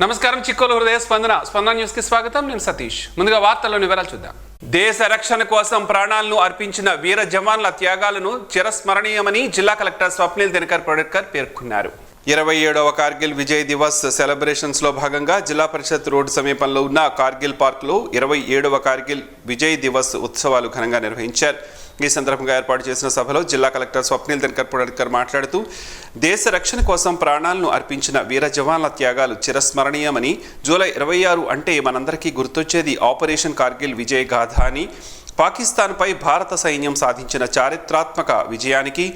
నమస్కారం. చిక్కోలు హృదయ స్పందన న్యూస్ కి స్వాగతం. నేను సతీష్. ముందుగా వార్తల్లోని వివరాలు చూద్దాం. దేశ రక్షణ కోసం ప్రాణాలను అర్పించిన వీర జవాన్ల త్యాగాలను చిరస్మరణీయమని జిల్లా కలెక్టర్ స్వప్నిల్ దినకర్ ప్రొడెట్కర్ పేర్కొన్నారు. 27వ కార్గిల్ విజయ్ దివస్ సెలబ్రేషన్స్ లో భాగంగా జిల్లా పరిషత్ రోడ్డు సమీపంలో ఉన్న కార్గిల్ పార్క్ లో 27వ కార్గిల్ విజయ్ దివస్ ఉత్సవాలు ఘనంగా నిర్వహించారు. ఈ సందర్భంగా ఏర్పాటు చేసిన సభలో జిల్లా కలెక్టర్ స్వప్నిల్ దినకర్ ప్రొడెట్కర్ మాట్లాడుతూ దేశ రక్షణ కోసం ప్రాణాలను అర్పించిన వీర జవాన్ల త్యాగాలు చిరస్మరణీయమని, జూలై 26 అంటే మనందరికీ గుర్తొచ్చేది ఆపరేషన్ కార్గిల్ విజయ్ గాథ అని, పాకిస్తాన్పై భారత సైన్యం సాధించిన చారిత్రాత్మక విజయానికి,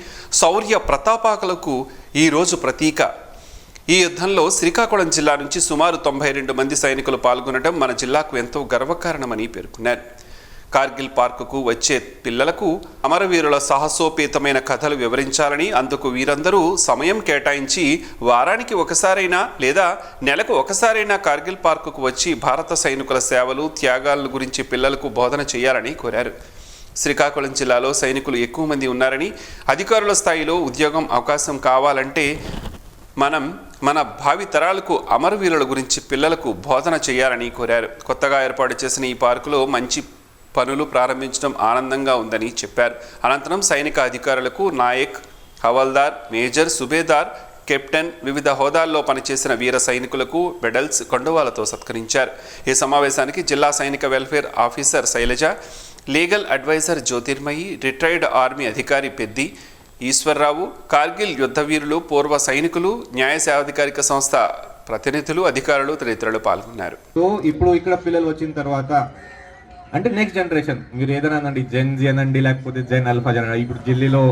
శౌర్య ప్రతాపాలకు ఈరోజు ప్రతీక. ఈ యుద్ధంలో శ్రీకాకుళం జిల్లా నుంచి సుమారు 92 మంది సైనికులు పాల్గొనడం మన జిల్లాకు ఎంతో గర్వకారణమని పేర్కొన్నారు. కార్గిల్ పార్కుకు వచ్చే పిల్లలకు అమరవీరుల సాహసోపేతమైన కథలు వివరించాలని, అందుకు వీరందరూ సమయం కేటాయించి వారానికి ఒకసారైనా లేదా నెలకు ఒకసారైనా కార్గిల్ పార్కుకు వచ్చి భారత సైనికుల సేవలు, త్యాగాల గురించి పిల్లలకు బోధన చేయాలని కోరారు. శ్రీకాకుళం జిల్లాలో సైనికులు ఎక్కువ మంది ఉన్నారని, అధికారుల స్థాయిలో ఉద్యోగం అవకాశం కావాలంటే మన భావి తరాలకు అమరవీరుల గురించి పిల్లలకు బోధన చేయాలని కోరారు. కొత్తగా ఏర్పాటు చేసిన ఈ పార్కులో మంచి పనులు ప్రారంభించడం ఆనందంగా ఉందని చెప్పారు. అనంతరం సైనిక అధికారులకు నాయక్, హవల్దార్, మేజర్, సుబేదార్, కెప్టెన్, వివిధ హోదాల్లో పనిచేసిన వీర సైనికులకు మెడల్స్, కండువాలతో సత్కరించారు. ఈ సమావేశానికి జిల్లా సైనిక welfare officer Shailaja, legal adviser Jyotirmayi, retired army అధికారి పెద్ది ఈశ్వర్రావు, కార్గిల్ యుద్ధవీరులు, పూర్వ సైనికులు, న్యాయ సేవాధికారిక సంస్థ ప్రతినిధులు, అధికారులు తదితరులు పాల్గొన్నారు. ఇప్పుడు ఇక్కడ పిల్లలు వచ్చిన తర్వాత అంటే నెక్స్ట్ జనరేషన్ మీరు ఏదైనా అనండి, జెన్ జీ అనండి, లేకపోతే జెన్ అల్ఫా అనండి. ఇప్పుడు ఢిల్లీలో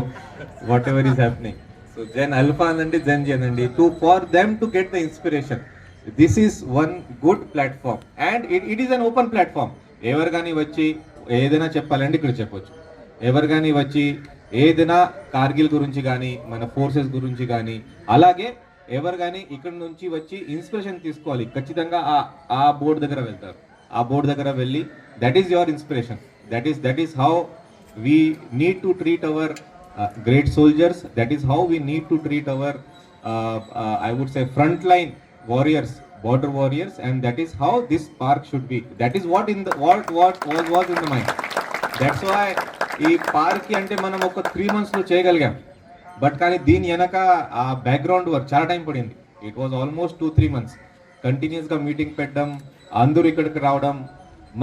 whatever is happening, so gen alpha అనండి, జెన్ జీ అనండి, for them to get the inspiration. This is one good platform and it is an open platform. ఎవరు కానీ వచ్చి ఏదైనా చెప్పాలంటే ఇక్కడ చెప్పొచ్చు. ఎవరు కానీ వచ్చి ఏదైనా కార్గిల్ గురించి కానీ, మన ఫోర్సెస్ గురించి కానీ, అలాగే ఎవరు కానీ ఇక్కడ నుంచి వచ్చి ఇన్స్పిరేషన్ తీసుకోవాలి. ఖచ్చితంగా ఆ బోర్డు దగ్గర వెళ్తారు. ఆ బోర్డు దగ్గర వెళ్ళి that is your inspiration, that is how we need to treat our great soldiers, that is how we need to treat our I would say frontline warriors, border warriors, and that is how this park should be. That is what in the what was in the mind. That's why ఈ park అంటే మనం ఒక 3 months లో చేయగలిగాం. But కానీ దీని వెనక ఆ బ్యాక్గ్రౌండ్ వర్క్ చాలా టైం పడింది. ఇట్ వాజ్ ఆల్మోస్ట్ 2-3 months కంటిన్యూస్గా మీటింగ్ పెట్టడం, అందరూ ఇక్కడికి రావడం,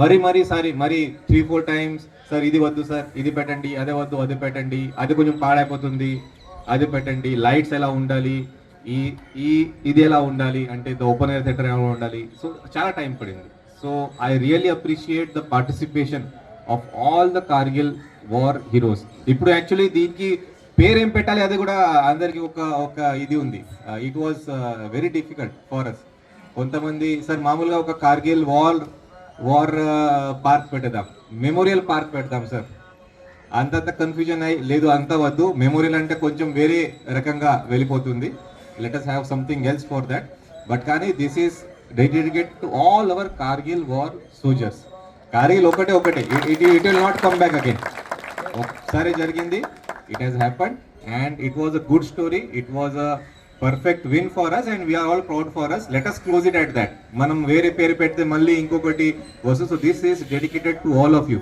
మరి 3-4 times సార్ ఇది వద్దు, సార్ ఇది పెట్టండి, అదే వద్దు, అది పెట్టండి, అది కొంచెం పాడైపోతుంది, అది పెట్టండి, లైట్స్ ఎలా ఉండాలి, ఇది ఎలా ఉండాలి, అంటే ఓపెన్ ఎయిర్ థియేటర్ ఎలా ఉండాలి. సో చాలా టైం పడింది. So I really appreciate the participation of all the Kargil war heroes. ఇప్పుడు యాక్చువల్లీ దీనికి పేరేం పెట్టాలి అది కూడా అందరికి ఒక ఇది ఉంది. It was very difficult for us. కొంతమంది సార్ మామూలుగా ఒక కార్గిల్ వార్ పార్క్ పెట్టేద్దాం, మెమోరియల్ పార్క్ పెడతాం సార్. అంత కన్ఫ్యూజన్ అయ్యి లేదు, అంత వద్దు, మెమోరియల్ అంటే కొంచెం వేరే రకంగా వెళ్ళిపోతుంది. Let us have something else for that. But కానీ this is dedicated to all our Kargil war soldiers. Kargil ఒకటే it will not come back again. ఒకసారి జరిగింది, it has happened and it was a good story. It was a perfect win for us and we are all proud for us. Let us close it at that. మనం వేరే పేరు పెడితే మళ్ళీ ఇంకొకటి వస్తుంది. So this is dedicated to all of you.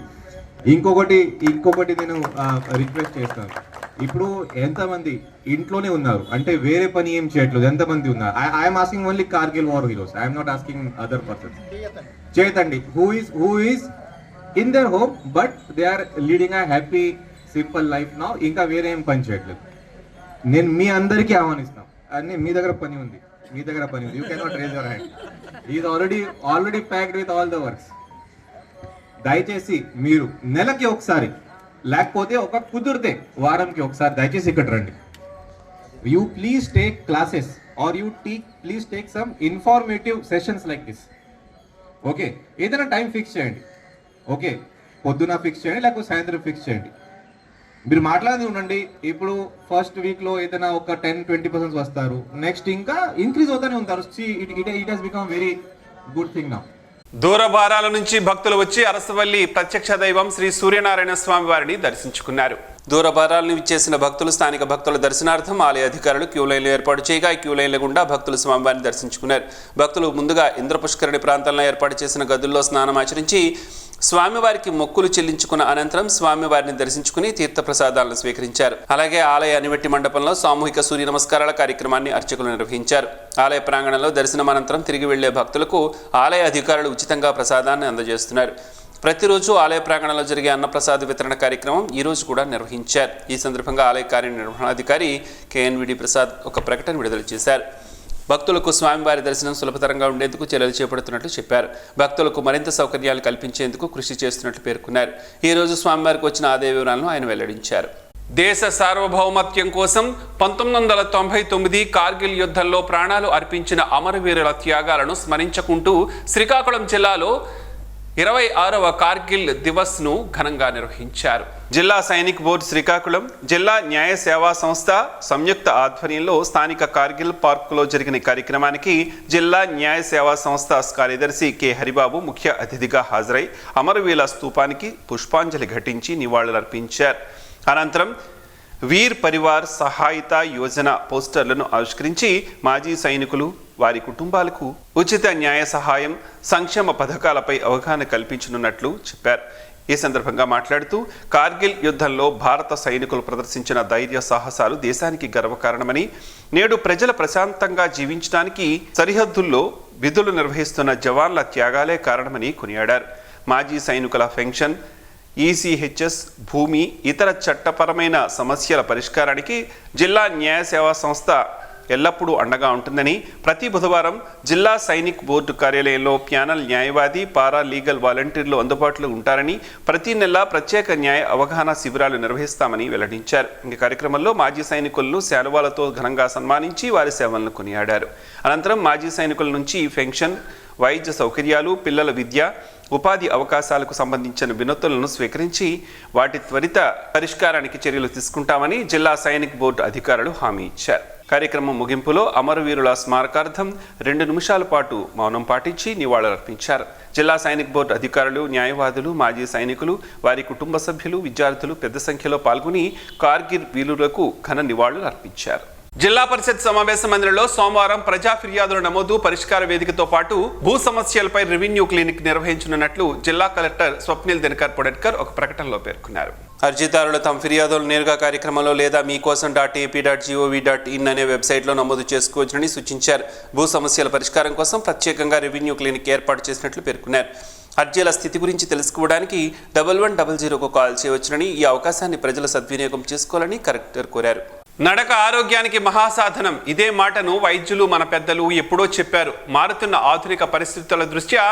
ఇంకొకటి నేను request చేస్తాను. ఇప్పుడు ఎంతమంది ఇంట్లోనే ఉన్నారు అంటే వేరే పని ఏం చేయట్లేదు, ఎంతమంది ఉన్నారు? I'm asking only Kargil war heroes, I'm not asking other persons. చేయతండి who is in their home but they are leading a happy simple life now. ఇంకా వేరే ఏం పని చేయట్లేదు. నేను మీ అందరికీ ఆహ్వానిస్తాను. అన్నీ మీ దగ్గర పని ఉంది. You cannot raise your hand. Is already packed with all the works. దయచేసి మీరు నెలకి ఒకసారి, లేకపోతే ఒక కుదిరితే వారంకి ఒకసారి దయచేసి ఇక్కడ రండి. You please take classes or please take some informative sessions like this. Okay, ఏదైనా టైం ఫిక్స్ చేయండి. ఓకే, పొద్దున ఫిక్స్ చేయండి, లేకపోతే సాయంత్రం ఫిక్స్ చేయండి. మీరు మాట్లాడి ఉండండి. ఇప్పుడు ఫస్ట్ వీక్లో ఏదైనా ఒక 10-20% వస్తారు, నెక్స్ట్ ఇంకా ఇంక్రీజ్ అవుతూనే ఉంటారు. It has become very good thing now. దూరభారాల నుంచి భక్తులు వచ్చి అరసవల్లి ప్రత్యక్ష దైవం శ్రీ సూర్యనారాయణ స్వామి వారిని దర్శించుకున్నారు. దూరభారాలను విచ్చేసిన భక్తులు స్థానిక భక్తుల దర్శనార్థం ఆలయ అధికారులు క్యూ లైన్లు ఏర్పాటు చేయగా క్యూ లైన్ల గుండా భక్తులు స్వామివారిని దర్శించుకున్నారు. భక్తులు ముందుగా ఇంద్రపుష్కరిణి ప్రాంతంలో ఏర్పాటు చేసిన గదుల్లో స్నానం ఆచరించి స్వామివారికి మొక్కులు చెల్లించుకున్న అనంతరం స్వామివారిని దర్శించుకుని తీర్థప్రసాదాలను స్వీకరించారు. అలాగే ఆలయ అనివెట్టి మండపంలో సామూహిక సూర్య నమస్కారాల కార్యక్రమాన్ని అర్చకులు నిర్వహించారు. ఆలయ ప్రాంగణంలో దర్శనం అనంతరం తిరిగి వెళ్లే భక్తులకు ఆలయ అధికారులు ఉచితంగా ప్రసాదాన్ని అందజేస్తున్నారు. ప్రతిరోజు ఆలయ ప్రాంగణంలో జరిగే అన్నప్రసాద వితరణ కార్యక్రమం ఈ రోజు కూడా నిర్వహించారు. ఈ సందర్భంగా ఆలయ కార్యనిర్వహణాధికారి కేఎన్విడి ప్రసాద్ ఒక ప్రకటన విడుదల చేశారు. భక్తులకు స్వామివారి దర్శనం సులభతరంగా ఉండేందుకు చర్యలు చేపడుతున్నట్లు చెప్పారు. భక్తులకు మరింత సౌకర్యాలు కల్పించేందుకు కృషి చేస్తున్నట్లు పేర్కొన్నారు. ఈ రోజు స్వామివారికి వచ్చిన ఆదాయ వివరాలను ఆయన వెల్లడించారు. దేశ సార్వభౌమత్యం కోసం 1999 కార్గిల్ యుద్ధంలో ప్రాణాలు అర్పించిన అమరవీరుల త్యాగాలను స్మరించుకుంటూ శ్రీకాకుళం జిల్లాలో 26వ కార్గిల్ దివస్ను ఘనంగా నిర్వహించారు. జిల్లా సైనిక్ బోర్డు శ్రీకాకుళం, జిల్లా న్యాయ సేవా సంస్థ సంయుక్త ఆధ్వర్యంలో స్థానిక కార్గిల్ పార్కులో జరిగిన కార్యక్రమానికి జిల్లా న్యాయ సేవా సంస్థ కార్యదర్శి కె హరిబాబు ముఖ్య అతిథిగా హాజరై అమరవీరుల స్తూపానికి పుష్పాంజలి ఘటించి నివాళులర్పించారు. అనంతరం వీర్ పరివార్ సహాయత యోజన పోస్టర్లను ఆవిష్కరించి మాజీ సైనికులు, వారి కుటుంబాలకు ఉచిత న్యాయ సహాయం, సంక్షేమ పథకాలపై అవగాహన కల్పించనున్నట్లు చెప్పారు. ఈ సందర్భంగా మాట్లాడుతూ కార్గిల్ యుద్ధంలో భారత సైనికులు ప్రదర్శించిన ధైర్య సాహసాలు దేశానికి గర్వకారణమని, నేడు ప్రజలు ప్రశాంతంగా జీవించడానికి సరిహద్దుల్లో విధులు నిర్వహిస్తున్న జవాన్ల త్యాగాలే కారణమని కొనియాడారు. మాజీ సైనికుల పెన్షన్, ఈసీహెచ్ఎస్, భూమి, ఇతర చట్టపరమైన సమస్యల పరిష్కారానికి జిల్లా న్యాయ సేవా సంస్థ ఎల్లప్పుడూ అండగా ఉంటుందని, ప్రతి బుధవారం జిల్లా సైనిక్ బోర్డు కార్యాలయంలో ప్యానల్ న్యాయవాది, పారా లీగల్ వాలంటీర్లు అందుబాటులో ఉంటారని, ప్రతి నెల ప్రత్యేక న్యాయ అవగాహన శిబిరాలు నిర్వహిస్తామని వెల్లడించారు. ఈ కార్యక్రమంలో మాజీ సైనికులను శాలువాలతో ఘనంగా సన్మానించి వారి సేవలను కొనియాడారు. అనంతరం మాజీ సైనికుల నుంచి పెన్షన్, వైద్య సౌకర్యాలు, పిల్లల విద్య, ఉపాధి అవకాశాలకు సంబంధించిన వినతులను స్వీకరించి వాటి త్వరిత పరిష్కారానికి చర్యలు తీసుకుంటామని జిల్లా సైనిక్ బోర్డు అధికారులు హామీ ఇచ్చారు. కార్యక్రమం ముగింపులో అమరవీరుల స్మారకార్థం 2 నిమిషాల పాటు మౌనం పాటించి నివాళులర్పించారు. జిల్లా సైనిక్ బోర్డు అధికారులు, న్యాయవాదులు, మాజీ సైనికులు, వారి కుటుంబ సభ్యులు, విద్యార్థులు పెద్ద సంఖ్యలో పాల్గొని కార్గిల్ వీరులకు ఘన నివాళులు అర్పించారు. జిల్లా పరిషత్ సమావేశ మందిరంలో సోమవారం ప్రజా ఫిర్యాదుల నమోదు పరిష్కార వేదికతో పాటు భూ సమస్యలపై రెవెన్యూ క్లినిక్ నిర్వహించనున్నట్లు జిల్లా కలెక్టర్ స్వప్నిల్ దినకర్ పొడెట్కర్ ఒక ప్రకటనలో పేర్కొన్నారు. అర్జీదారులు తమ ఫిర్యాదులు నేరుగా కార్యక్రమంలో లేదా మీకోసం.ap.gov.in అనే వెబ్సైట్లో నమోదు చేసుకోవచ్చని సూచించారు. భూ సమస్యల పరిష్కారం కోసం ప్రత్యేకంగా రెవెన్యూ క్లినిక్ ఏర్పాటు చేసినట్లు పేర్కొన్నారు. అర్జీల స్థితి గురించి తెలుసుకోవడానికి 1100కు కాల్ చేయవచ్చునని, ఈ అవకాశాన్ని ప్రజలు సద్వినియోగం చేసుకోవాలని కలెక్టర్ కోరారు. నడక ఆరోగ్యానికి మహాసాధనం. ఇదే మాటను వైద్యులు, మన పెద్దలు ఎప్పుడో చెప్పారు. మారుతున్న ఆధునిక పరిస్థితుల దృష్ట్యా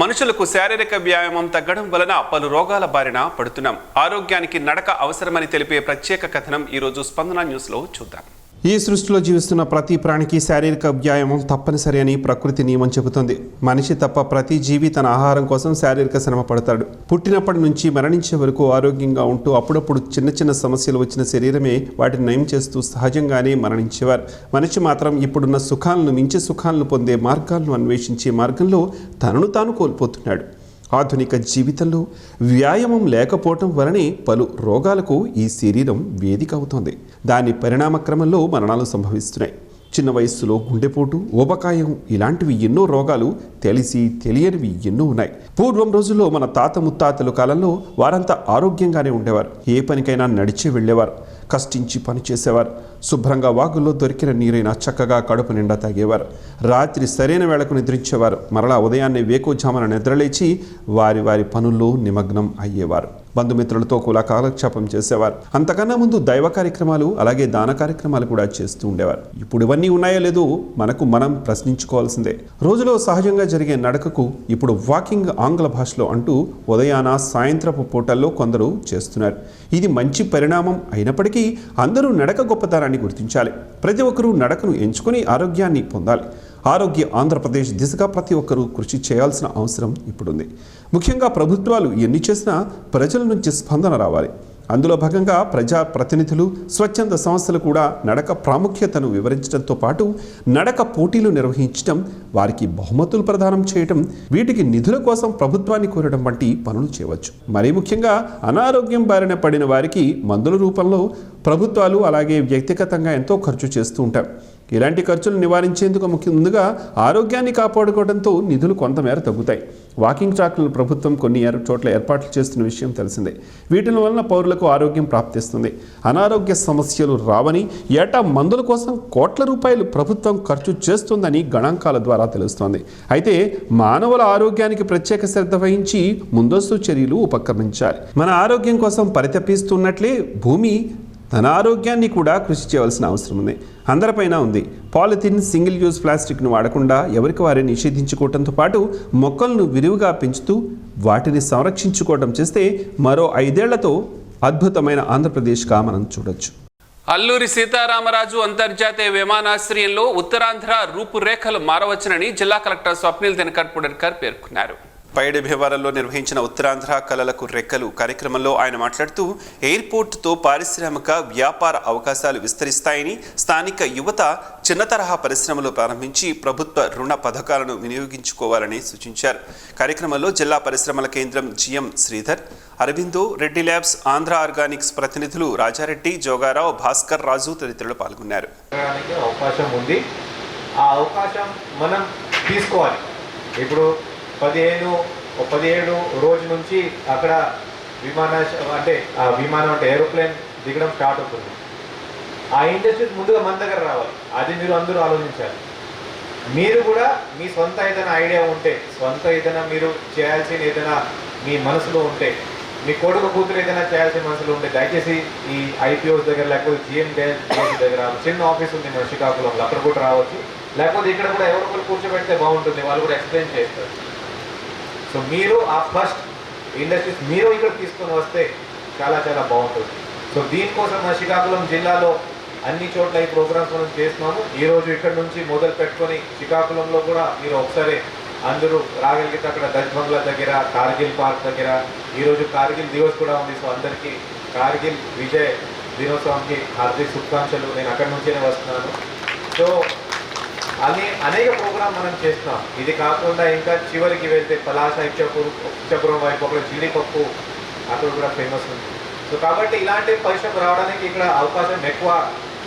మనుషులకు శారీరక వ్యాయామం తగ్గడం వలన పలు రోగాల బారిన పడుతున్నాం. ఆరోగ్యానికి నడక అవసరమని తెలిపే ప్రత్యేక కథనం ఈరోజు స్పందన న్యూస్లో చూద్దాం. ఈ సృష్టిలో జీవిస్తున్న ప్రతి ప్రాణికి శారీరక వ్యాయామం తప్పనిసరి అని ప్రకృతి నియమం చెబుతుంది. మనిషి తప్ప ప్రతి జీవి తన ఆహారం కోసం శారీరక శ్రమ పడతాడు. పుట్టినప్పటి నుంచి మరణించే వరకు ఆరోగ్యంగా ఉంటూ అప్పుడప్పుడు చిన్న చిన్న సమస్యలు వచ్చిన శరీరమే వాటిని నయం చేస్తూ సహజంగానే మరణించేవారు. మనిషి మాత్రం ఇప్పుడున్న సుఖాలను మించి సుఖాలను పొందే మార్గాలను అన్వేషించే మార్గంలో తనను తాను కోల్పోతున్నాడు. ఆధునిక జీవితంలో వ్యాయామం లేకపోవటం వలనే పలు రోగాలకు ఈ శరీరం వేదిక అవుతోంది. దాని పరిణామ క్రమంలో మరణాలు సంభవిస్తున్నాయి. చిన్న వయస్సులో గుండెపోటు, ఊబకాయం ఇలాంటివి ఎన్నో రోగాలు తెలిసి తెలియనివి ఎన్నో ఉన్నాయి. పూర్వం రోజుల్లో మన తాత ముత్తాతల కాలంలో వారంతా ఆరోగ్యంగానే ఉండేవారు. ఏ పనికైనా నడిచి వెళ్ళేవారు, కష్టించి పని చేసేవారు. శుభ్రంగా వాగుల్లో దొరికిన నీరైనా చక్కగా కడుపు నిండా తాగేవారు. రాత్రి సరైన వేళకు నిద్రించేవారు. మరలా ఉదయాన్నే వేకోజామున నిద్రలేచి వారి వారి పనుల్లో నిమగ్నం అయ్యేవారు. బంధుమిత్రులతో కూడా కాలక్షేపం చేసేవారు. అంతకన్నా ముందు దైవ కార్యక్రమాలు, అలాగే దాన కార్యక్రమాలు కూడా చేస్తూ ఉండేవారు. ఇప్పుడు ఇవన్నీ ఉన్నాయో లేదో మనకు మనం ప్రశ్నించుకోవాల్సిందే. రోజులో సహజంగా జరిగే నడకకు ఇప్పుడు వాకింగ్ ఆంగ్ల భాషలో అంటూ ఉదయాన సాయంత్రపు పూటల్లో కొందరు చేస్తున్నారు. ఇది మంచి పరిణామం అయినప్పటికీ అందరూ నడక గొప్పతనాన్ని గుర్తించాలి. ప్రతి ఒక్కరూ నడకను ఎంచుకొని ఆరోగ్యాన్ని పొందాలి. ఆరోగ్య ఆంధ్రప్రదేశ్ దిశగా ప్రతి ఒక్కరూ కృషి చేయాల్సిన అవసరం ఇప్పుడుంది. ముఖ్యంగా ప్రభుత్వాలు ఎన్ని చేసినా ప్రజల నుంచి స్పందన రావాలి. అందులో భాగంగా ప్రజా ప్రతినిధులు స్వచ్ఛంద సంస్థలు కూడా నడక ప్రాముఖ్యతను వివరించడంతో పాటు నడక పోటీలు నిర్వహించడం, వారికి బహుమతులు ప్రదానం చేయడం, వీటికి నిధుల కోసం ప్రభుత్వాన్ని కోరడం వంటి పనులు చేయవచ్చు. మరీ ముఖ్యంగా అనారోగ్యం బారిన పడిన వారికి మందుల రూపంలో ప్రభుత్వాలు అలాగే వ్యక్తిగతంగా ఎంతో ఖర్చు చేస్తూ ఉంటారు. ఇలాంటి ఖర్చులు నివారించేందుకు ముందుగా ఆరోగ్యాన్ని కాపాడుకోవడంతో నిధులు కొంతమేర తగ్గుతాయి. వాకింగ్ ట్రాక్లను ప్రభుత్వం కొన్ని చోట్ల ఏర్పాట్లు చేస్తున్న విషయం తెలిసిందే. వీటి వలన పౌరులకు ఆరోగ్యం ప్రాప్తిస్తుంది, అనారోగ్య సమస్యలు రావని, ఏటా మందుల కోసం కోట్ల రూపాయలు ప్రభుత్వం ఖర్చు చేస్తుందని గణాంకాల ద్వారా తెలుస్తోంది. అయితే మానవుల ఆరోగ్యానికి ప్రత్యేక శ్రద్ధ వహించి ముందస్తు చర్యలు ఉపక్రమించాలి. మన ఆరోగ్యం కోసం పరితపిస్తున్నట్లే భూమి తన ఆరోగ్యాన్ని కూడా కృషి చేయవలసిన అవసరం ఉంది. అందరిపైన ఉంది. పాలిథిన్, సింగిల్ యూజ్ ప్లాస్టిక్ను వాడకుండా ఎవరికి వారే నిషేధించుకోవడంతో పాటు మొక్కలను విరివిగా పెంచుతూ వాటిని సంరక్షించుకోవడం చేస్తే మరో 5 ఏళ్లతో అద్భుతమైన ఆంధ్రప్రదేశ్గా మనం చూడొచ్చు. అల్లూరి సీతారామరాజు అంతర్జాతీయ విమానాశ్రయంలో ఉత్తరాంధ్ర రూపురేఖలు మారవచ్చునని జిల్లా కలెక్టర్ స్వప్నిల్ దినకర్ పుడర్కర్ పేర్కొన్నారు. పైడి భీమవరంలో నిర్వహించిన ఉత్తరాంధ్ర కళలకు రెక్కలు కార్యక్రమంలో ఆయన మాట్లాడుతూ ఎయిర్పోర్టుతో పారిశ్రామిక వ్యాపార అవకాశాలు విస్తరిస్తాయని, స్థానిక యువత చిన్న తరహా పరిశ్రమలు ప్రారంభించి ప్రభుత్వ రుణ పథకాలను వినియోగించుకోవాలని సూచించారు. కార్యక్రమంలో జిల్లా పరిశ్రమల కేంద్రం GM Sridhar, Aurobindo, Reddy labs, Andhra Organics ప్రతినిధులు రాజారెడ్డి, జోగారావు, భాస్కర్ రాజు తదితరులు పాల్గొన్నారు. అవకాశం ఉంది, ఆ అవకాశం మనం తీసుకోవాలి. ఇప్పుడు 17 రోజు నుంచి అక్కడ విమానం అంటే ఏరోప్లేన్ దిగడం స్టార్ట్ అవుతుంది. ఆ ఇండస్ట్రీస్ ముందుగా మన దగ్గర రావాలి. అది మీరు అందరూ ఆలోచించాలి. మీరు కూడా మీ సొంత ఏదైనా ఐడియా ఉంటే, సొంత ఏదైనా మీరు చేయాల్సిన ఏదైనా మీ మనసులో ఉంటే, మీ కొడుకు కూతురు ఏదైనా చేయాల్సిన మనసులో ఉంటే దయచేసి ఈ ఐపీఓస్ దగ్గర లేకపోతే జిఎండిఎస్ దగ్గర చిన్న ఆఫీస్ ఉంది మన శ్రీకాకుళంలో, అక్కడ కూడా రావచ్చు. లేకపోతే ఇక్కడ కూడా ఎవరికొకరు కూర్చోబెడితే బాగుంటుంది, వాళ్ళు కూడా ఎక్స్ప్లెయిన్ చేస్తారు. సో మీరు ఆ ఫస్ట్ ఇండస్ట్రీస్ మీరు ఇక్కడ తీసుకొని వస్తే చాలా చాలా బాగుంటుంది. సో దీనికోసం మన శ్రీకాకుళం జిల్లాలో అన్ని చోట్ల ఈ ప్రోగ్రామ్స్ మనం చేస్తున్నాము. ఈరోజు ఇక్కడ నుంచి మొదలు పెట్టుకొని శ్రీకాకుళంలో కూడా మీరు ఒకసారి అందరూ రాగలిగితే అక్కడ దజ్ బంగ్లా దగ్గర, కార్గిల్ పార్క్ దగ్గర ఈరోజు కార్గిల్ దివస్ కూడా ఉంది. సో అందరికీ కార్గిల్ విజయ్ దినోత్సవానికి హార్దిక శుభాకాంక్షలు. నేను అక్కడి నుంచే వస్తున్నాను. సో అనేక ప్రోగ్రామ్ మనం చేస్తున్నాం. ఇది కాకుండా ఇంకా చివరికి వెళ్తే పలాస, ఇచ్చాపురం వైపు అక్కడ జీడిపప్పు అక్కడ కూడా ఫేమస్ ఉంది. సో కాబట్టి ఇలాంటి పరిశ్రమ రావడానికి ఇక్కడ అవకాశం ఎక్కువ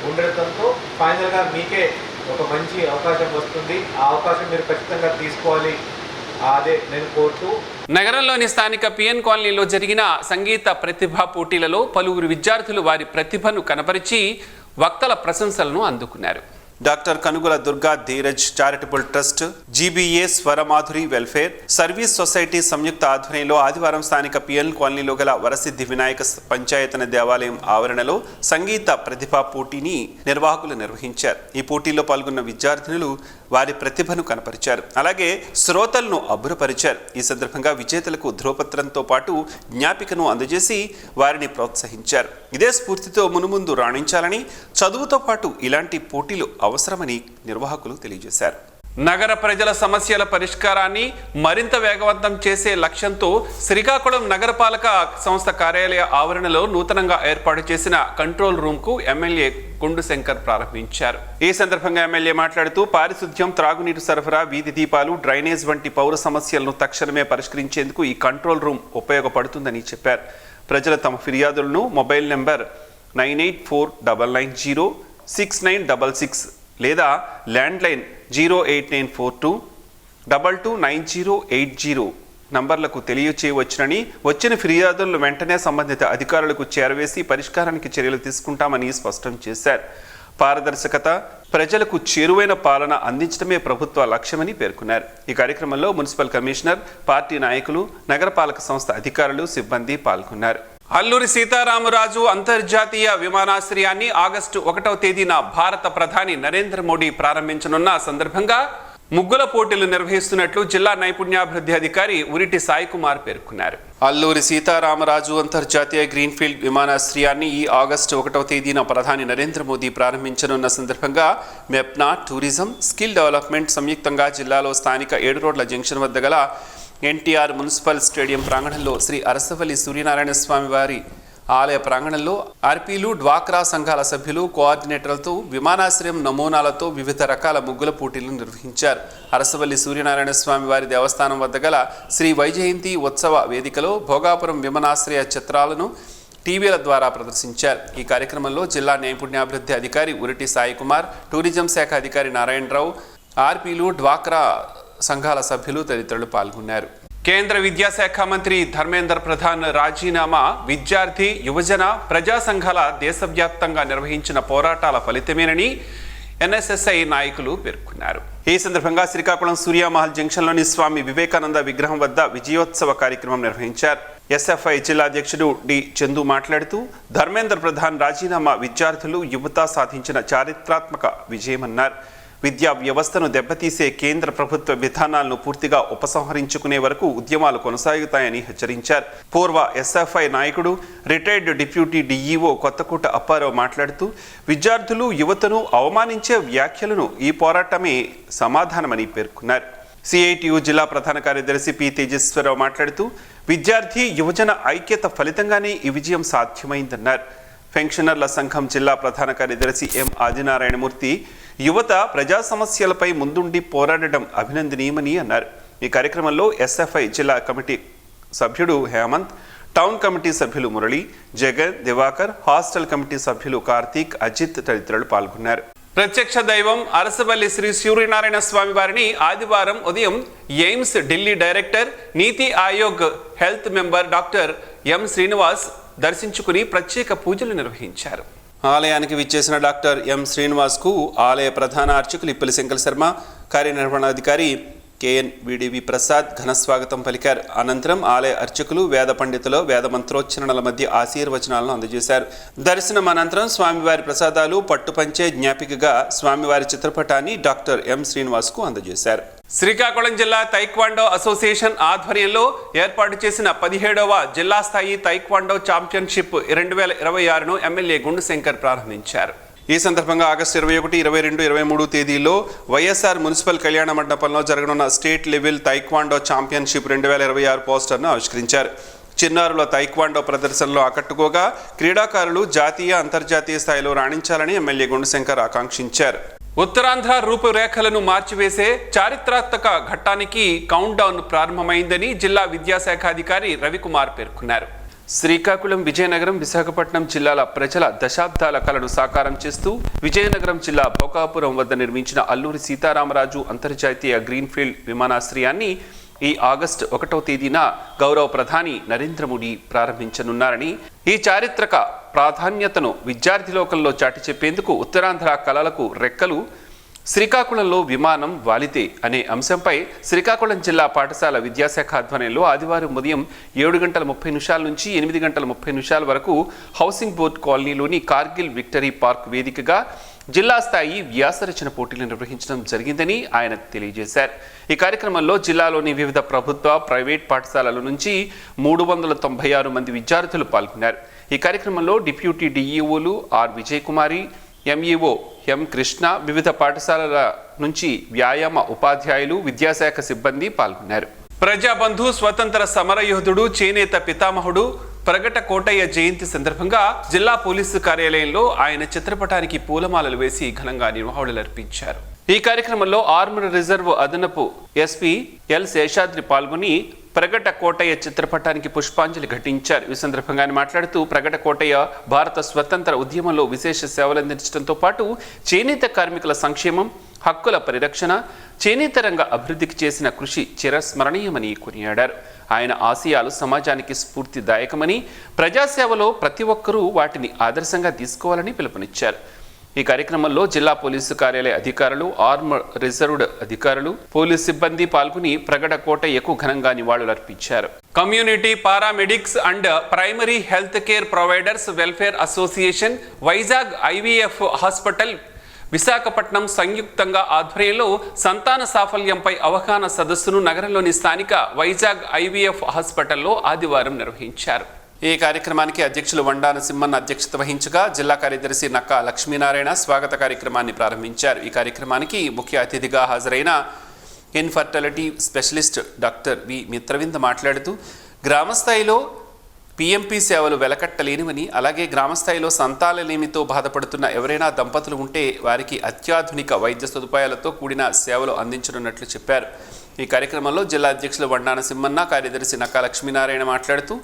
ఉండడంతో ఫైనల్గా మీకే ఒక మంచి అవకాశం వస్తుంది. ఆ అవకాశం మీరు ఖచ్చితంగా తీసుకోవాలి, అదే నేను కోరుతూ. నగరంలోని స్థానిక పిఎన్ కాలనీలో జరిగిన సంగీత ప్రతిభా పోటీలలో పలువురు విద్యార్థులు వారి ప్రతిభను కనపరిచి వక్తల ప్రశంసలను అందుకున్నారు. Doctor Kanugula Durga Dheeraj charitable trust, GBA Swaramadhuri welfare service society సంయుక్త ఆధ్వర్యంలో ఆదివారం స్థానిక పిఎన్ కాలనీలో గల వరసిద్ధి వినాయక పంచాయతన దేవాలయం ఆవరణలో సంగీత ప్రతిభా పోటీని నిర్వాహకులు నిర్వహించారు. ఈ పోటీలో పాల్గొన్న విద్యార్థినులు వారి ప్రతిభను కనపరిచారు, అలాగే శ్రోతలను అబ్బురపరిచారు. ఈ సందర్భంగా విజేతలకు ధ్రువపత్రంతో పాటు జ్ఞాపికను అందజేసి వారిని ప్రోత్సహించారు. ఇదే స్ఫూర్తితో మునుముందు రాణించాలని, చదువుతో పాటు ఇలాంటి పోటీలు అవసరమని నిర్వాహకులు తెలియజేశారు. నగర ప్రజల సమస్యల పరిష్కారాన్ని మరింత వేగవంతం చేసే లక్ష్యంతో శ్రీకాకుళం నగరపాలక సంస్థ కార్యాలయ ఆవరణలో నూతనంగా ఏర్పాటు చేసిన కంట్రోల్ రూమ్కు ఎమ్మెల్యే కొండు శంకర్ ప్రారంభించారు. ఈ సందర్భంగా ఎమ్మెల్యే మాట్లాడుతూ పారిశుధ్యం, త్రాగునీరు సరఫరా, వీధి దీపాలు, డ్రైనేజ్ వంటి పౌర సమస్యలను తక్షణమే పరిష్కరించేందుకు ఈ కంట్రోల్ రూమ్ ఉపయోగపడుతుందని చెప్పారు. ప్రజలు తమ ఫిర్యాదులను మొబైల్ నెంబర్ 9849906966 లేదా ల్యాండ్లైన్ 08942229080 నంబర్లకు తెలియచేయవచ్చునని, వచ్చిన ఫిర్యాదులను వెంటనే సంబంధిత అధికారులకు చేరవేసి పరిష్కారానికి చర్యలు తీసుకుంటామని స్పష్టం చేశారు. పారదర్శకత, ప్రజలకు చేరువైన పాలన అందించడమే ప్రభుత్వ లక్ష్యమని పేర్కొన్నారు. ఈ కార్యక్రమంలో మున్సిపల్ కమిషనర్, పార్టీ నాయకులు, నగరపాలక సంస్థ అధికారులు, సిబ్బంది పాల్గొన్నారు. అల్లూరి సీతారామరాజు అంతర్జాతీయ విమానాశ్రయాన్ని ఆగస్టు 1వ తేదీన భారత ప్రధాని నరేంద్ర మోడీ ప్రారంభించనున్న సందర్భంగా ముగ్గుల పోటీలు నిర్వహిస్తున్నట్లు జిల్లా నైపుణ్యాభివృద్ధి అధికారి ఉరిటి సాయి కుమార్ పేర్కొన్నారు. అల్లూరి సీతారామరాజు అంతర్జాతీయ గ్రీన్ఫీల్డ్ విమానాశ్రయాన్ని ఈ ఆగస్టు 1వ తేదీన ప్రధాని నరేంద్ర మోదీ ప్రారంభించనున్న సందర్భంగా మెప్నా, టూరిజం, స్కిల్ డెవలప్మెంట్ సంయుక్తంగా జిల్లాలో స్థానిక 7 రోడ్ల జంక్షన్ వద్ద గల ఎన్టీఆర్ మున్సిపల్ స్టేడియం ప్రాంగణంలో శ్రీ అరసవల్లి సూర్యనారాయణ స్వామి వారి ఆలయ ప్రాంగణంలో ఆర్పీలు, డ్వాక్రా సంఘాల సభ్యులు, కోఆర్డినేటర్లతో విమానాశ్రయం నమూనాలతో వివిధ రకాల ముగ్గుల పోటీలను నిర్వహించారు. అరసవల్లి సూర్యనారాయణ స్వామి వారి దేవస్థానం వద్ద గల శ్రీ వైజయంతి ఉత్సవ వేదికలో భోగాపురం విమానాశ్రయ చిత్రాలను టీవీల ద్వారా ప్రదర్శించారు. ఈ కార్యక్రమంలో జిల్లా నైపుణ్యాభివృద్ధి అధికారి ఉరిటి సాయి కుమార్, టూరిజం శాఖ అధికారి నారాయణరావు, ఆర్పీలు, డ్వాక్రా సంఘాల సభ్యులు తదితరులు పాల్గొన్నారు. కేంద్ర విద్యాశాఖ మంత్రి ధర్మేంద్ర ప్రధాన్ రాజీనామా విద్యార్థి, యువజన, ప్రజా సంఘాల దేశవ్యాప్తంగా నిర్వహించిన పోరాటాల ఫలితమేనని ఎన్ఎస్ఎస్ఐ నాయకులు పేర్కొన్నారు. ఈ సందర్భంగా శ్రీకాకుళం సూర్యామహల్ జంక్షన్లోని స్వామి వివేకానంద విగ్రహం వద్ద విజయోత్సవ కార్యక్రమం నిర్వహించారు. ఎస్ఎఫ్ఐ జిల్లా అధ్యక్షుడు డి చందు మాట్లాడుతూ ధర్మేంద్ర ప్రధాన్ రాజీనామా విద్యార్థులు, యువత సాధించిన చారిత్రాత్మక విజయమన్నారు. విద్యా వ్యవస్థను దెబ్బతీసే కేంద్ర ప్రభుత్వ విధానాలను పూర్తిగా ఉపసంహరించుకునే వరకు ఉద్యమాలు కొనసాగుతాయని హెచ్చరించారు. పూర్వ ఎస్ఎఫ్ఐ నాయకుడు, retired deputy DEO Kothakota Apparao మాట్లాడుతూ విద్యార్థులు, యువతను అవమానించే వ్యాఖ్యలను ఈ పోరాటమే సమాధానమని పేర్కొన్నారు. సిఐటియు జిల్లా ప్రధాన కార్యదర్శి పి తేజేశ్వరరావు మాట్లాడుతూ విద్యార్థి, యువజన ఐక్యత ఫలితంగానే ఈ విజయం సాధ్యమైందన్నారు. పెన్షనర్ల సంఘం జిల్లా ప్రధాన కార్యదర్శి ఎం ఆదినారాయణమూర్తి యువత ప్రజా సమస్యలపై ముందుండి పోరాడడం అభినందనీయమని అన్నారు. ఈ కార్యక్రమంలో ఎస్ఎఫ్ఐ జిల్లా కమిటీ సభ్యుడు హేమంత్, టౌన్ కమిటీ సభ్యులు మురళి, జగన్, దివాకర్, హాస్టల్ కమిటీ సభ్యులు కార్తీక్, అజిత్ తదితరులు పాల్గొన్నారు. ప్రత్యక్ష దైవం అరసవల్లి శ్రీ సూర్యనారాయణ స్వామి వారిని ఆదివారం ఉదయం ఎయిమ్స్ ఢిల్లీ డైరెక్టర్, నీతి Aayog health member doctor M Srinivas దర్శించుకుని ప్రత్యేక పూజలు నిర్వహించారు. ఆలయానికి విచ్చేసిన డాక్టర్ ఎం శ్రీనివాస్కు ఆలయ ప్రధాన అర్చకులు ఇప్పలి శంకర్ శర్మ, కార్యనిర్వహణాధికారి కేఎన్ విడివి ప్రసాద్ ఘనస్వాగతం పలికారు. అనంతరం ఆలయ అర్చకులు, వేద పండితులు వేద మంత్రోచ్చరణల మధ్య ఆశీర్వచనాలను అందజేశారు. దర్శనం అనంతరం స్వామివారి ప్రసాదాలు, పట్టుపంచే జ్ఞాపికగా స్వామివారి చిత్రపటాన్ని డాక్టర్ ఎం శ్రీనివాస్కు అందజేశారు. శ్రీకాకుళం జిల్లా తైక్వాండో అసోసియేషన్ ఆధ్వర్యంలో ఏర్పాటు చేసిన 17వ జిల్లా స్థాయి తైక్వాండో ఛాంపియన్షిప్ 2026ను ఎమ్మెల్యే గుండు శంకర్ ప్రారంభించారు. ఈ సందర్భంగా ఆగస్టు 21, 22, 23 తేదీల్లో వైఎస్ఆర్ మున్సిపల్ కళ్యాణ మండపంలో జరగనున్న స్టేట్ లెవెల్ తైక్వాండో ఛాంపియన్షిప్ 2026 పోస్టర్ను ఆవిష్కరించారు. చిన్నారుల తైక్వాండో ప్రదర్శనలో ఆకట్టుకోగా క్రీడాకారులు జాతీయ, అంతర్జాతీయ స్థాయిలో రాణించాలని ఎమ్మెల్యే గుండుశంకర్ ఆకాంక్షించారు. ఉత్తరాంధ్ర రూపురేఖలను మార్చివేసే చారిత్రాత్మక ఘట్టానికి కౌంట్ డౌన్ ప్రారంభమైందని జిల్లా విద్యాశాఖ అధికారి రవికుమార్ పేర్కొన్నారు. శ్రీకాకుళం, విజయనగరం, విశాఖపట్నం జిల్లాల ప్రజల దశాబ్దాల కలను సాకారం చేస్తూ విజయనగరం జిల్లా భోగాపురం వద్ద నిర్మించిన అల్లూరి సీతారామరాజు అంతర్జాతీయ గ్రీన్ఫీల్డ్ విమానాశ్రయాన్ని ఈ ఆగస్టు 1వ తేదీన గౌరవ ప్రధాని నరేంద్ర మోడీ ప్రారంభించనున్నారని, ఈ చారిత్రక ప్రాధాన్యతను విద్యార్థి లోకంలో చాటి చెప్పేందుకు ఉత్తరాంధ్ర కళలకు రెక్కలు, శ్రీకాకుళంలో విమానం వాలితే అనే అంశంపై శ్రీకాకుళం జిల్లా పాఠశాల విద్యాశాఖ ఆధ్వర్యంలో ఆదివారం ఉదయం 7:30 నుంచి 8:30 వరకు హౌసింగ్ బోర్డ్ కాలనీలోని కార్గిల్ విక్టరీ పార్క్ వేదికగా జిల్లా స్థాయి వ్యాసరచన పోటీలు నిర్వహించడం జరిగిందని ఆయన తెలియజేశారు. ఈ కార్యక్రమంలో జిల్లాలోని వివిధ ప్రభుత్వ, ప్రైవేట్ పాఠశాలల నుంచి 396 మంది విద్యార్థులు పాల్గొన్నారు. ఈ కార్యక్రమంలో డిప్యూటీ డిఈఓలు ఆర్ విజయకుమారి, ఎంఈఓ ఎం కృష్ణ, వివిధ పాఠశాలల నుంచి వ్యాయామ ఉపాధ్యాయులు, విద్యాశాఖ సిబ్బంది పాల్గొన్నారు. ప్రజాబంధు, స్వతంత్ర సమరయోధుడు, చేనేత పితామహుడు ప్రగట కోటయ్య జయంతి సందర్భంగా జిల్లా పోలీసు కార్యాలయంలో ఆయన చిత్రపటానికి పూలమాలలు వేసి ఘనంగా నివాళులర్పించారు. ఈ కార్యక్రమంలో ఆర్మడ్ రిజర్వ్ అదనపు ఎస్పీ ఎల్ శేషాద్రి పాల్గొని ప్రగట కోటయ్య చిత్రపటానికి పుష్పాంజలి ఘటించారు. ఈ సందర్భంగా ఆయన మాట్లాడుతూ ప్రగట కోటయ్య భారత స్వతంత్ర ఉద్యమంలో విశేష సేవలందించడంతో పాటు చేనేత కార్మికుల సంక్షేమం, హక్కుల పరిరక్షణ, చేనేత రంగ అభివృద్ధికి చేసిన కృషి చిరస్మరణీయమని కొనియాడారు. ఆయన ఆశయాలు సమాజానికి స్ఫూర్తిదాయకమని, ప్రజాసేవలో ప్రతి ఒక్కరూ వాటిని ఆదర్శంగా తీసుకోవాలని పిలుపునిచ్చారు. ఈ కార్యక్రమంలో జిల్లా పోలీసు కార్యాలయ అధికారులు, ఆర్మడ్ రిజర్వ్డ్ అధికారులు, పోలీసు సిబ్బంది పాల్గొని ప్రగడ కోటయ్యకు ఘనంగా నివాళులర్పించారు. Community paramedics and primary health care providers welfare association, Vizag IVF hospital, Visakhapatnam సంయుక్తంగా ఆధ్వర్యంలో సంతాన సాఫల్యంపై అవగాహన సదస్సును నగరంలోని స్థానిక వైజాగ్ ఐవీఎఫ్ హాస్పిటల్లో ఆదివారం నిర్వహించారు. ఈ కార్యక్రమానికి అధ్యక్షులు వండాన సింహన్ అధ్యక్షత వహించగా జిల్లా కార్యదర్శి నక్కా లక్ష్మీనారాయణ స్వాగత కార్యక్రమాన్ని ప్రారంభించారు. ఈ కార్యక్రమానికి ముఖ్య అతిథిగా హాజరైన ఇన్ఫర్టిలిటీ స్పెషలిస్ట్ డాక్టర్ వి మిత్రవింద్ మాట్లాడుతూ గ్రామస్థాయిలో పీఎంపీ సేవలు వెలకట్టలేనివని, అలాగే గ్రామస్థాయిలో సంతానలేమితో బాధపడుతున్న ఎవరైనా దంపతులు ఉంటే వారికి అత్యాధునిక వైద్య సదుపాయాలతో కూడిన సేవలు అందించనున్నట్లు చెప్పారు. ఈ కార్యక్రమంలో జిల్లా అధ్యక్షులు వండాన సింహన్న, కార్యదర్శి నక్కా లక్ష్మీనారాయణ మాట్లాడుతూ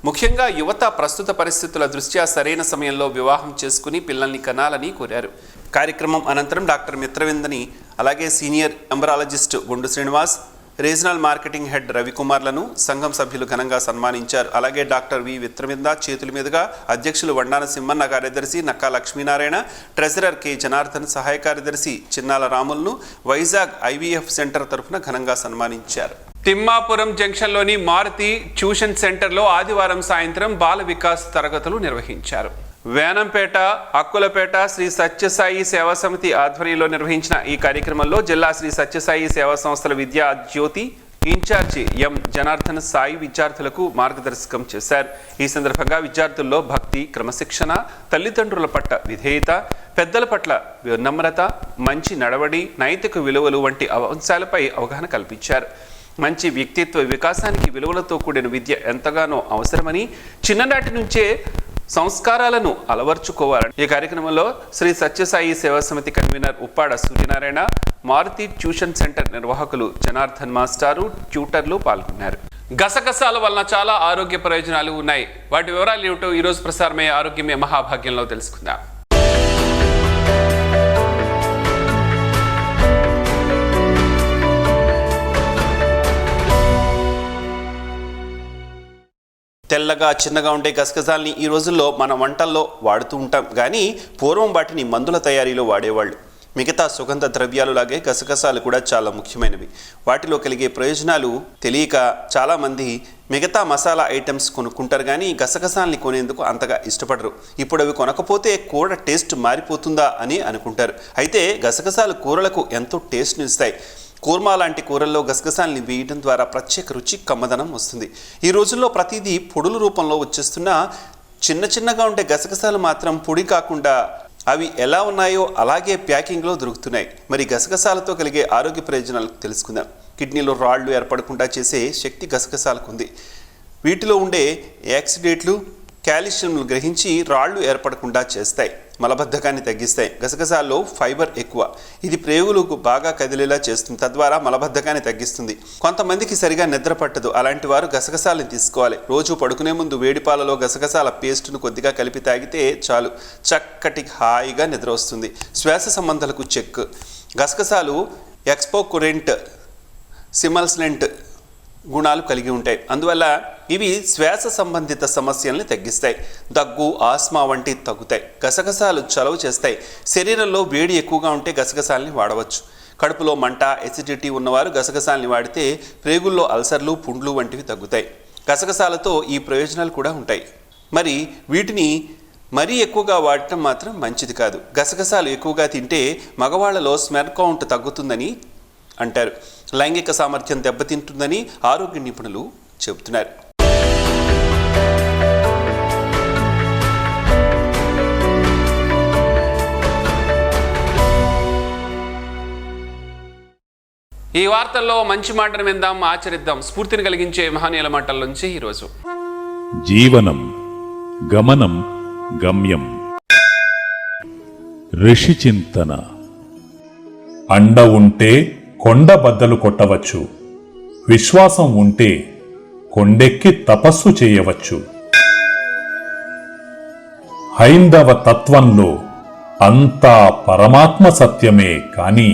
ముఖ్యంగా యువత ప్రస్తుత పరిస్థితుల దృష్ట్యా సరైన సమయంలో వివాహం చేసుకుని పిల్లల్ని కనాలని కోరారు. కార్యక్రమం అనంతరం డాక్టర్ మిత్రవిందని, అలాగే సీనియర్ ఎంబరాలజిస్ట్ గుండు శ్రీనివాస్, రీజనల్ మార్కెటింగ్ హెడ్ రవికుమార్లను సంఘం సభ్యులు ఘనంగా సన్మానించారు. అలాగే డాక్టర్ వి మిత్రవింద చేతుల మీదుగా అధ్యక్షులు వండాన సింహన్న, కార్యదర్శి నక్కా లక్ష్మీనారాయణ, ట్రెజరర్ కె జనార్దన్, సహాయ కార్యదర్శి చిన్నాల రాములను వైజాగ్ ఐవీఎఫ్ సెంటర్ తరఫున ఘనంగా సన్మానించారు. తిమ్మాపురం జంక్షన్లోని మారుతి ట్యూషన్ సెంటర్లో ఆదివారం సాయంత్రం బాల వికాస్ తరగతులు నిర్వహించారు. వేనంపేట, అక్కులపేట శ్రీ సత్యసాయి సేవా సమితి ఆధ్వర్యంలో నిర్వహించిన ఈ కార్యక్రమంలో జిల్లా శ్రీ సత్యసాయి సేవా సంస్థల విద్యా జ్యోతి ఇన్ఛార్జి ఎం జనార్దన్ సాయి విద్యార్థులకు మార్గదర్శకం చేశారు. ఈ సందర్భంగా విద్యార్థుల్లో భక్తి, క్రమశిక్షణ, తల్లిదండ్రుల పట్ల విధేయత, పెద్దల పట్ల నమ్రత, మంచి నడవడి, నైతిక విలువలు వంటి అంశాలపై అవగాహన కల్పించారు. మంచి వ్యక్తిత్వ వికాసానికి విలువలతో కూడిన విద్య ఎంతగానో అవసరమని, చిన్ననాటి నుంచే సంస్కారాలను అలవర్చుకోవాలని ఈ కార్యక్రమంలో Shri Sathya Sai Seva Samithi convener Uppada Suryanarayana, Maruthi tuition centre నిర్వాహకులు జనార్దన్ మాస్టారు, ట్యూటర్లు పాల్గొన్నారు. గసగసాల వలన చాలా ఆరోగ్య ప్రయోజనాలు ఉన్నాయి. వాటి వివరాలు ఏమిటో ఈరోజు ప్రసారమయ్యే ఆరోగ్యమే మహాభాగ్యంలో తెలుసుకుందాం. తెల్లగా చిన్నగా ఉండే గసగసాల్ని ఈ రోజుల్లో మన వంటల్లో వాడుతూ ఉంటాం, కానీ పూర్వం వాటిని మందుల తయారీలో వాడేవాళ్ళు. మిగతా సుగంధ ద్రవ్యాలు లాగే గసగసాలు కూడా చాలా ముఖ్యమైనవి. వాటిలో కలిగే ప్రయోజనాలు తెలియక చాలామంది మిగతా మసాలా ఐటమ్స్ కొనుక్కుంటారు, కానీ గసగసాల్ని కొనేందుకు అంతగా ఇష్టపడరు. ఇప్పుడు అవి కొనకపోతే కూర టేస్ట్ మారిపోతుందా అని అనుకుంటారు. అయితే గసగసాలు కూరలకు ఎంతో టేస్ట్ని ఇస్తాయి. కూర్మా లాంటి కూరల్లో గసగసాల్ని వేయడం ద్వారా ప్రత్యేక రుచి, కమ్మదనం వస్తుంది. ఈ రోజుల్లో ప్రతిదీ పొడుల రూపంలో వచ్చేస్తున్న చిన్నగా ఉండే గసగసాలు మాత్రం పొడి కాకుండా అవి ఎలా ఉన్నాయో అలాగే ప్యాకింగ్లో దొరుకుతున్నాయి. మరి గసగసాలతో కలిగే ఆరోగ్య ప్రయోజనాలు తెలుసుకుందాం. కిడ్నీలో రాళ్లు ఏర్పడకుండా చేసే శక్తి గసగసాలకు ఉంది. వీటిలో ఉండే యాక్సిడేట్లు కాల్షియంలు గ్రహించి రాళ్లు ఏర్పడకుండా చేస్తాయి, మలబద్ధకాన్ని తగ్గిస్తాయి. గసగసాల్లో ఫైబర్ ఎక్కువ, ఇది ప్రేగులకు బాగా కదిలేలా చేస్తుంది, తద్వారా మలబద్ధకాన్ని తగ్గిస్తుంది. కొంతమందికి సరిగా నిద్ర పట్టదు, అలాంటి వారు గసగసాలను తీసుకోవాలి. రోజు పడుకునే ముందు వేడిపాలలో గసగసాల పేస్టును కొద్దిగా కలిపి తాగితే చాలు, చక్కటి హాయిగా నిద్ర వస్తుంది. శ్వాస సంబంధాలకు చెక్. గసగసాలు ఎక్స్పోకురెంట్, సిమల్స్లెంట్ గుణాలు కలిగి ఉంటాయి. అందువల్ల ఇవి శ్వాస సంబంధిత సమస్యల్ని తగ్గిస్తాయి. దగ్గు, ఆస్మా వంటి తగ్గుతాయి. గసగసాలు చలవ చేస్తాయి. శరీరంలో వేడి ఎక్కువగా ఉంటే గసగసాలని వాడవచ్చు. కడుపులో మంట, ఎసిడిటీ ఉన్నవారు గసగసాలని వాడితే ప్రేగుల్లో అల్సర్లు, పుండ్లు వంటివి తగ్గుతాయి. గసగసాలతో ఈ ప్రయోజనాలు కూడా ఉంటాయి. మరి వీటిని మరీ ఎక్కువగా వాడటం మాత్రం మంచిది కాదు. గసగసాలు ఎక్కువగా తింటే మగవాళ్లలో స్మెర్ కౌంట్ తగ్గుతుందని అంటారు. లైంగిక సామర్థ్యం దెబ్బతింటుందని ఆరోగ్య నిపుణులు చెబుతున్నారు. ఈ వార్తల్లో మంచి మాటను విందాం, ఆచరిద్దాం. స్ఫూర్తిని కలిగించే మహనీయుల మాటల నుంచి ఈరోజు. జీవనం గమనం గమ్యం. ఋషి చింతన. అండ ఉంటే కొండ బద్దలు కొట్టవచ్చు, విశ్వాసం ఉంటే కొండెక్కి తపస్సు చేయవచ్చు. హైందవ తత్వంలో అంతా పరమాత్మ సత్యమే, కాని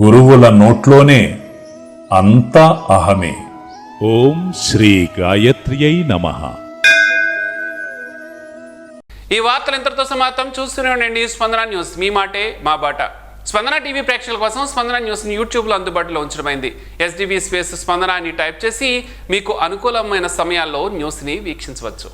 గురువుల నోట్లోనే అంతా అహమే. ఓం శ్రీ గాయత్ర్యై నమః. ఈ వార్తలు ఇంతటితో సమాప్తం. చూస్తూనే ఉండండి స్పందన న్యూస్, మీ మాటే మా బాట. స్పందన టీవీ ప్రేక్షకుల కోసం స్పందన న్యూస్ని యూట్యూబ్లో అందుబాటులో ఉంచడమైంది. SDV స్పేస్ స్పందన అని టైప్ చేసి మీకు అనుకూలమైన సమయాల్లో న్యూస్ని వీక్షించవచ్చు.